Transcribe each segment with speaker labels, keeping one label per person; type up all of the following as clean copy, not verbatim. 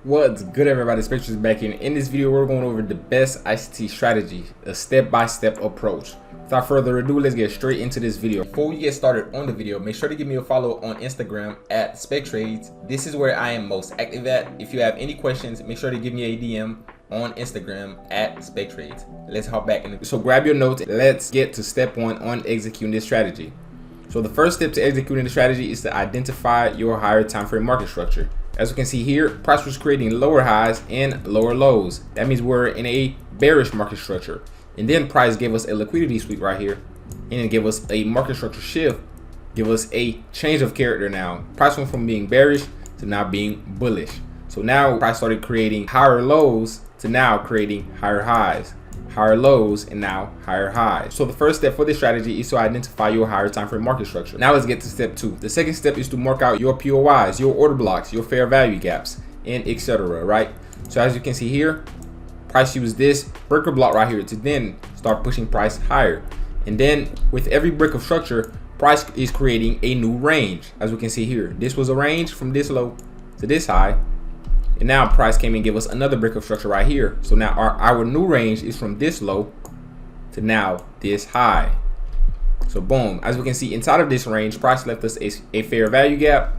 Speaker 1: What's good, everybody? Spektrades back in. In this video, we're going over the best ICT strategy, a step-by-step approach. Without further ado, let's get straight into this video. Before we get started on the video, make sure to give me a follow on Instagram at Spektrades. This is where I am most active at. If you have any questions, make sure to give me a DM on Instagram at Spektrades. Let's hop back in. So grab your notes. Let's get to step one on executing this strategy. So the first step to executing the strategy is to identify your higher time frame market structure. As you can see here, price was creating lower highs and lower lows. That means we're in a bearish market structure. And then price gave us a liquidity sweep right here, and then give us a market structure shift, give us a change of character now. Price went from being bearish to now being bullish. So now price started creating higher lows to now creating higher highs, higher lows, and now higher highs. So the first step for this strategy is to identify your higher time frame market structure. Now let's get to step two. The second step is to mark out your POIs, your order blocks, your fair value gaps, and etc. Right? So as you can see here, price used this breaker block right here to then start pushing price higher. And then with every break of structure, price is creating a new range. As we can see here, this was a range from this low to this high. And now price came and gave us another break of structure right here. So now our new range is from this low to now this high. So boom, as we can see inside of this range, price left us a fair value gap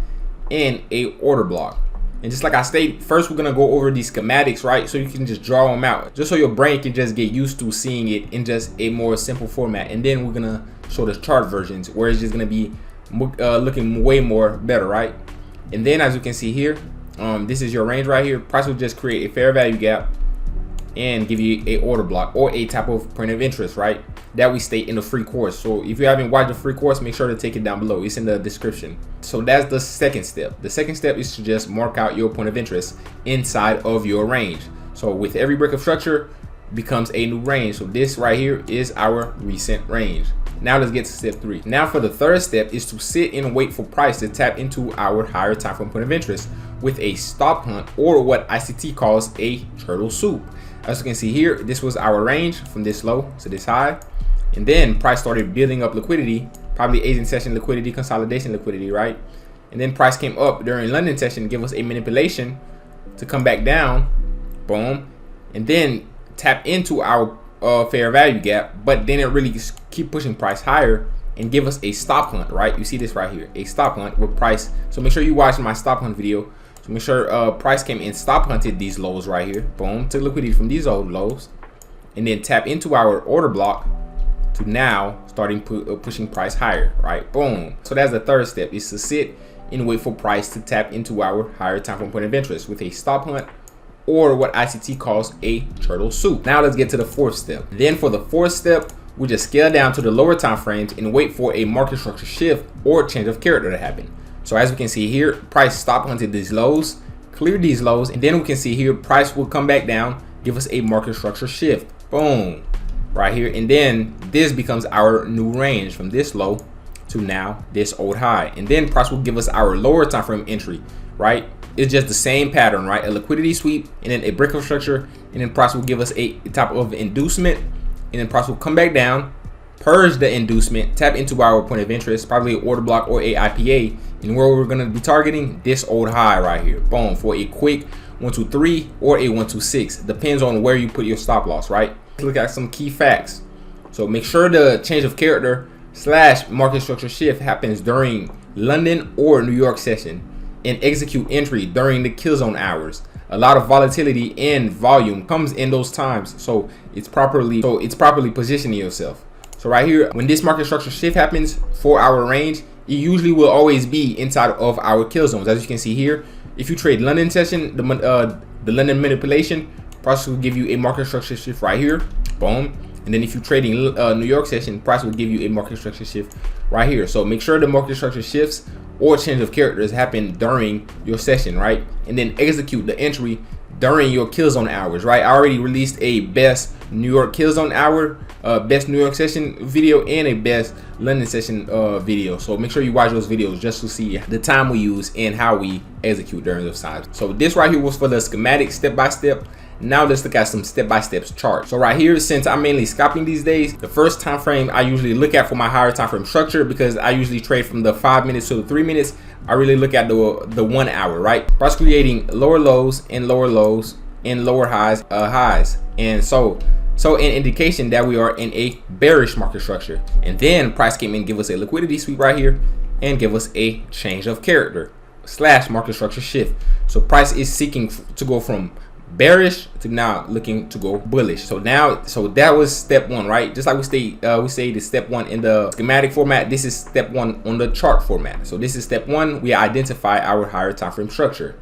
Speaker 1: and a order block. And just like I stated, first we're gonna go over these schematics, right? So you can just draw them out, just so your brain can just get used to seeing it in just a more simple format. And then we're gonna show the chart versions where it's just gonna be looking way more better, right? And then as you can see here, this is your range right here. Price will just create a fair value gap and give you a order block or a type of point of interest, right? That we state in the free course. So if you haven't watched the free course, make sure to take it down below. It's in the description. So that's the second step. The second step is to just mark out your point of interest inside of your range. So with every break of structure becomes a new range. So this right here is our recent range. Now let's get to step three. Now for the third step is to sit and wait for price to tap into our higher time frame point of interest with a stop hunt, or what ICT calls a turtle soup. As you can see here, this was our range from this low to this high. And then price started building up liquidity, probably Asian session liquidity, consolidation liquidity, right? And then price came up during London session, give us a manipulation to come back down, boom, and then tap into our fair value gap, but then it really keep pushing price higher and give us a stop hunt, right? You see this right here, a stop hunt with price. So make sure you watch my stop hunt video. So make sure price came and stop hunted these lows right here, boom, took liquidity from these old lows, and then tap into our order block to now starting pushing price higher, right? Boom. So that's the third step, is to sit and wait for price to tap into our higher time frame point of interest with a stop hunt, or what ICT calls a turtle soup. Now let's get to the fourth step. Then for the fourth step, we just scale down to the lower time frames and wait for a market structure shift or change of character to happen. So as we can see here, price stop hunted these lows, cleared these lows, and then we can see here price will come back down, give us a market structure shift, boom, right here. And then this becomes our new range from this low to now this old high. And then price will give us our lower time frame entry, right? It's just the same pattern, right? A liquidity sweep and then a break of structure, and then price will give us a type of inducement, and then price will come back down, purge the inducement, tap into our point of interest, probably an order block or a IPA, and where we're going to be targeting this old high right here, boom, for a quick 123 or a 126, depends on where you put your stop loss, right? Let's look at some key facts. So make sure the change of character / market structure shift happens during London or New York session, and execute entry during the kill zone hours. A lot of volatility and volume comes in those times, so it's properly positioning yourself. So right here, when this market structure shift happens for our range, it usually will always be inside of our kill zones. As you can see here, if you trade London session, the London manipulation, price will give you a market structure shift right here, boom. And then if you're trading New York session, price will give you a market structure shift right here. So make sure the market structure shifts or change of characters happen during your session, right? And then execute the entry during your kill zone hours, right? I already released a best New York kill zone hour, best New York session video, and a best London session video. So make sure you watch those videos just to see the time we use and how we execute during those times. So this right here was for the schematic step by step. Now let's look at some step-by-step charts. So right here, since I'm mainly scalping these days, the first time frame I usually look at for my higher time frame structure, because I usually trade from the 5 minutes to the 3 minutes, I really look at the 1 hour, right? Price creating lower lows and lower lows and lower highs, and so an indication that we are in a bearish market structure. And then price came in, give us a liquidity sweep right here and give us a change of character / market structure shift. So price is seeking to go from bearish to now looking to go bullish. So that was step 1, right? Just like we say the step 1 in the schematic format, this is step 1 on the chart format. So this is step 1, we identify our higher time frame structure.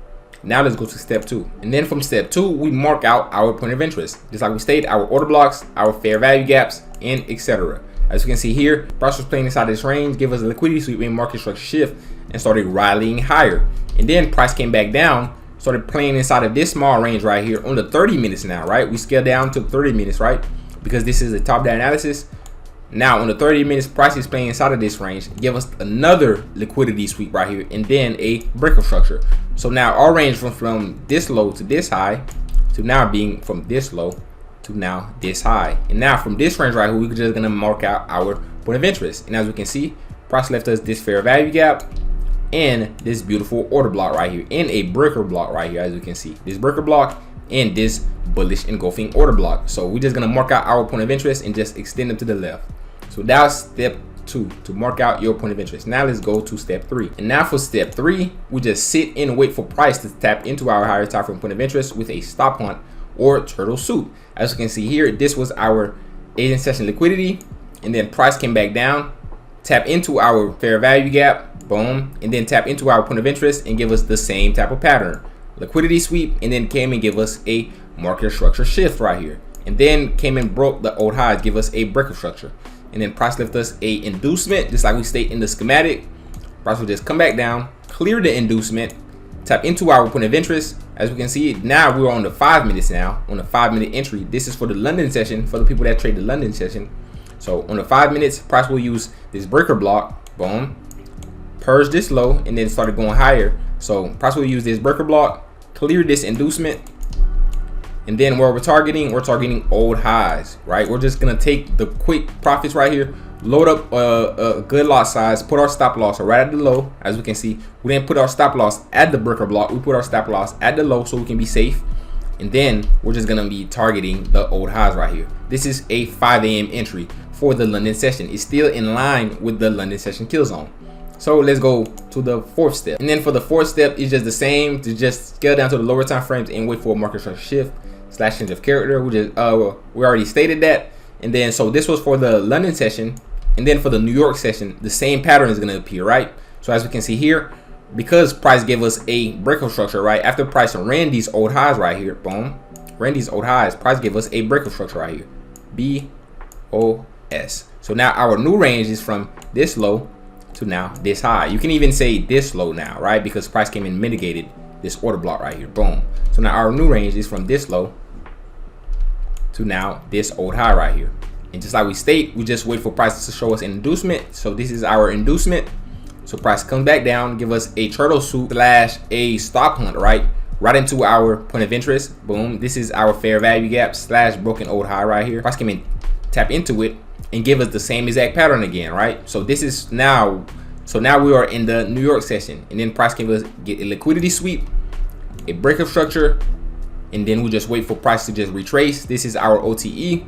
Speaker 1: Now let's go to step 2, and then from step 2 we mark out our point of interest, just like we stated, our order blocks, our fair value gaps, and etc. As you can see here, price was playing inside this range, give us a liquidity sweep in market structure shift, and started rallying higher. And then price came back down, started playing inside of this small range right here on the 30 minutes now, right? We scaled down to 30 minutes, right? Because this is a top-down analysis. Now on the 30 minutes, price is playing inside of this range, give us another liquidity sweep right here, and then a breakup structure. So now our range from this low to this high, to now being from this low to now this high. And now from this range right here, we're just gonna mark out our point of interest. And as we can see, price left us this fair value gap and this beautiful order block right here, and a breaker block right here. As you can see, this breaker block and this bullish engulfing order block. So we're just gonna mark out our point of interest and just extend them to the left. So that's step 2, to mark out your point of interest. Now let's go to step 3. And now for step 3, we just sit and wait for price to tap into our higher time frame point of interest with a stop hunt or turtle soup. As you can see here, this was our 8 session liquidity, and then price came back down, tap into our fair value gap, boom, and then tap into our point of interest and give us the same type of pattern, liquidity sweep, and then came and give us a market structure shift right here, and then came and broke the old highs, give us a breakup structure. And then price left us a inducement, just like we state in the schematic. Price will just come back down, clear the inducement, tap into our point of interest. As we can see, now we're on the 5 minutes now, on the 5-minute entry. This is for the London session, for the people that trade the London session. So on the 5 minutes, price will use this breaker block, boom, purge this low, and then started going higher. So price will use this breaker block, clear this inducement, and then where we're targeting old highs, right? We're just gonna take the quick profits right here, load up a good lot size, put our stop loss right at the low. As we can see, we didn't put our stop loss at the breaker block, we put our stop loss at the low so we can be safe. And then we're just gonna be targeting the old highs right here. This is a 5 a.m. entry for the London session. It's still in line with the London session kill zone. So let's go to the 4th step. And then for the 4th step, it's just the same, to just scale down to the lower time frames and wait for a market structure shift / change of character. We already stated that. And then so this was for the London session, and then for the New York session, the same pattern is going to appear, right? So as we can see here, because price gave us a breakup structure, right? After price ran these old highs right here, boom, ran these old highs, price gave us a breakup structure right here, BOS. So now our new range is from this low to now this high. You can even say this low now, right? Because price came and mitigated this order block right here, boom. So now our new range is from this low to now this old high right here. And just like we state, we just wait for price to show us an inducement. So this is our inducement. So price comes back down, give us a turtle soup / a stop hunt, right into our point of interest, boom. This is our fair value gap / broken old high right here. Price came in, tap into it, and give us the same exact pattern again, right? So this is now, so now we are in the New York session, and then price can get a liquidity sweep, a breakup structure, and then we just wait for price to just retrace. This is our OTE.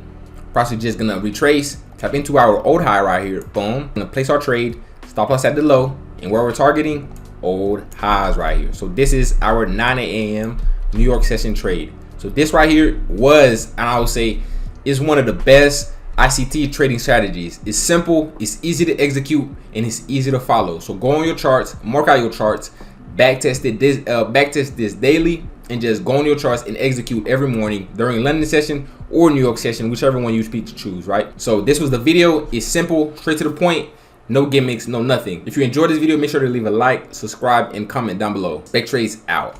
Speaker 1: Price is just gonna retrace, tap into our old high right here, boom. Gonna place our trade, stop loss at the low, and where we're targeting old highs right here. So this is our 9 a.m. New York session trade. So this right here was, and I would say, is one of the best ICT trading strategies. It's simple, it's easy to execute, and it's easy to follow. So go on your charts, mark out your charts, backtest this daily, and just go on your charts and execute every morning during London session or New York session, whichever one you choose, right? So this was the video. It's simple, straight to the point, no gimmicks, no nothing. If you enjoyed this video, make sure to leave a like, subscribe, and comment down below. Spektrades out.